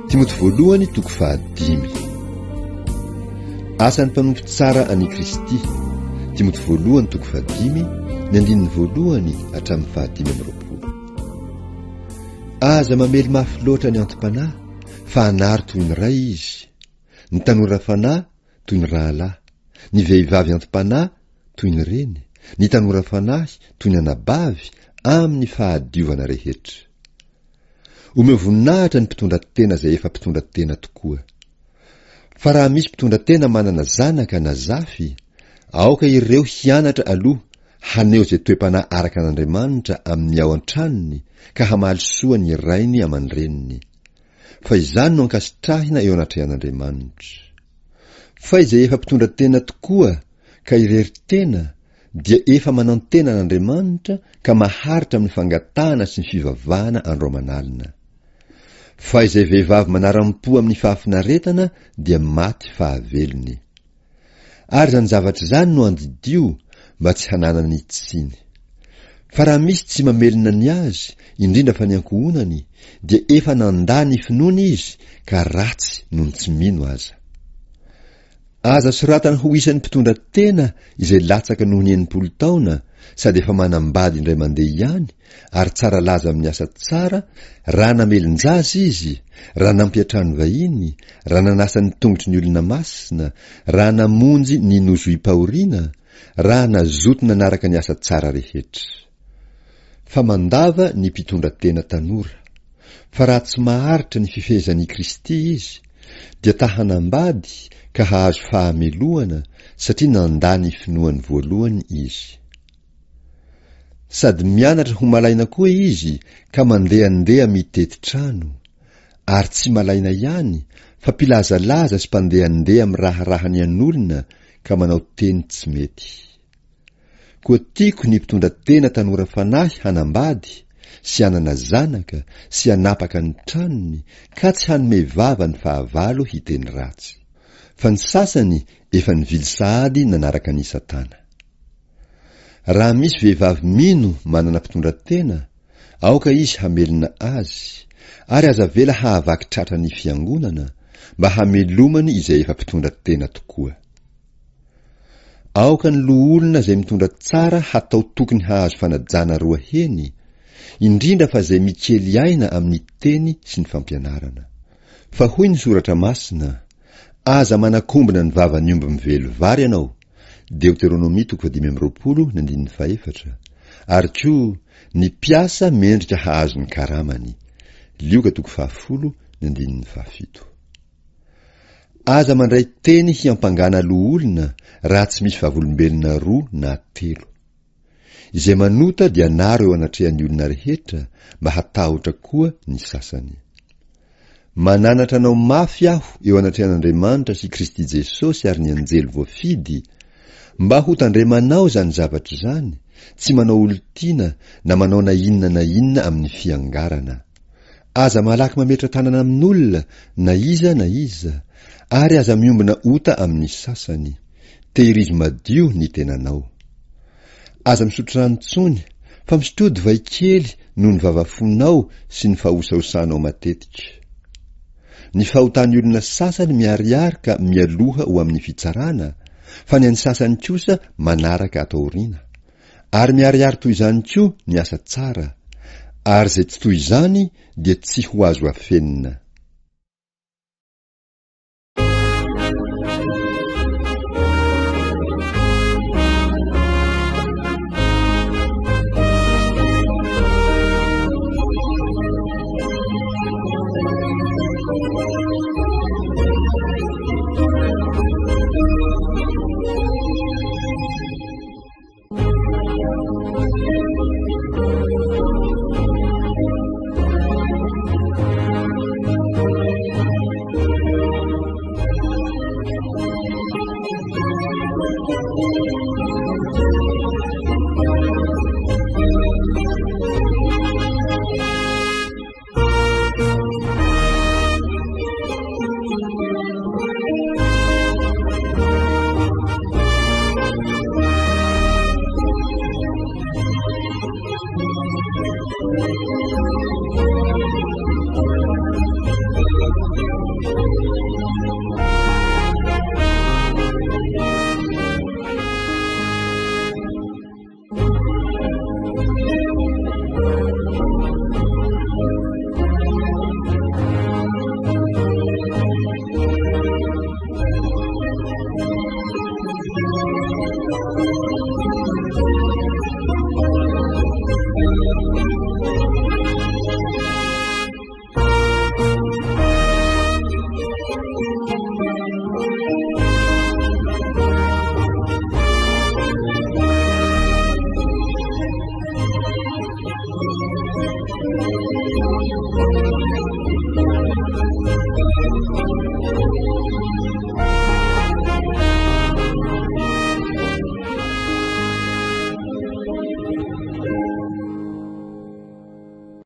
Timoty voalohany toko 5. Asan'ny mpanompo tsara ani Kristy. Timoty voalohany toko 5, ny andininy voalohany hatramin'ny 5:20. Aza mamely mafy loatra ny antom-panahy, fa hanary toy ny ray izy. Ny tanora fanahy toy ny rahalahy, ny vehivavy antom-panahy toy ny reny, ny tanora fanahy toy ny anabavy amin'ny fahadiovana rehetra. Omeo voninahitra ny mpitondra tena izay efa mpitondra tena tokoa. Fa raha misy mpitondra tena manana zanaka na zafy, aoka ireo hianatra aloha haneo izay toe-panahy araka an'Andriamanitra amin'ny ao an-tranony ka hamaly soa ny rainy aman-dreniny. Fa izany no ankasitrahina eo anatrehan'Andriamanitra. Fa izay efa mpitondra tena tokoa ka irery tena dia efa manao tena an'Andriamanitra ka maharitra amin'ny fangatahana sy ny fivavahana andro aman'alina. Fa izay vehivavy manaram-po amin'ny fahafinaretana dia maty fahavelony. Ary zany zavatra izany no andidio mba tsy hananany tsiny. Fa raha misy tsy mamelona ny azy, indrindra fa ny ankohonany, dia efa nandà ny finoana izy ka ratsy noho ny tsy mino aza. Aza soratana ho isan'ny mpitondra tena izay latsaka noho ny 90 taona, sady efa manambady indray mandeha ihany, ary tsara laza amin'ny asa tsara, raha namelin-jaza izy, raha nampiatrany vahiny, raha nanasa ny tongotry ny olona masina, raha namonjy ny nozoim-pahoriana, raha nazoto nanaraka ny asa tsara rehetra. Fa mandava ny mpitondra tena tanora. Fa raha tsy maharitra ny fifehezan'i Kristy izy, dia tahanambady ka hahazo fahamelohana satria nandà ny finoany voalohany izy. Sady mianatra ho malaina koa izy ka mandehandeha mitety trano, ary tsy malaina ihany fa mpilazalaza sy mpandehandeha amin'ny raharahany an'olona ka manao teny tsy mety. Koa tiako ny mpitondra tena tanora fanahy hanambady sy hanana zanaka sy hanapaka ny tranony ka tsy hanome vava ny fahavalo hiteny ratsy. Fa ny sasany efa nivily sahady nanaraka ny Satana. Raha misy vehivavy mino manana mpitondra tena, aoka izy hamelona azy, ary aza vela hahavaky tratra ny fiangonana mba hamelomany izay efa mpitondra tena tokoa. Aoka ny loholona izay mitondra tsara hatao tokony hahazo fanajana roa heny, indrindra fa izay mikely aina amin'ny teny sy ny fampianarana. Fa hoy ny soratra masina, aza manakombina ny vavany omby mivelo vary ianao. Deuteronomia 5:20, ary koa ny piasa mendrika hahazo ny karamany. Lioka 10:17. Aza mandray teny hiampangana loholona raha tsy misy vavolombelona 2 na 3. Izay manota dia naro eo anatrehan'ny olona rehetra mba hatahotra koa ny sasany. Mananatra anao mafy aho eo anatrehan'Andriamanitra sy Kristy Jesosy ary ny anjely voafidy, mba ho tandremanao zany zavatra zany, tsy manao olo-tiana na manao na inona amin'ny fiangarana. Aza malaky mametra tanana amin'olona na iza, ary aza miombina ota amin'ny sasany. Tehirizo madio ny tenanao. Aza misotro rano tsony, fa misotro divay kely noho ny vavafonao sy ny fahosahosanao matetika. Ny fahotan'ny olona sasany miariary ka mialoha ho amin'ny fitsarana, fa ny an'ny sasany kosa manaraka atao aoriana. Ary miariary toy izany koa ny asa tsara, ary izay tsy toy izany dia tsy ho azo afenina.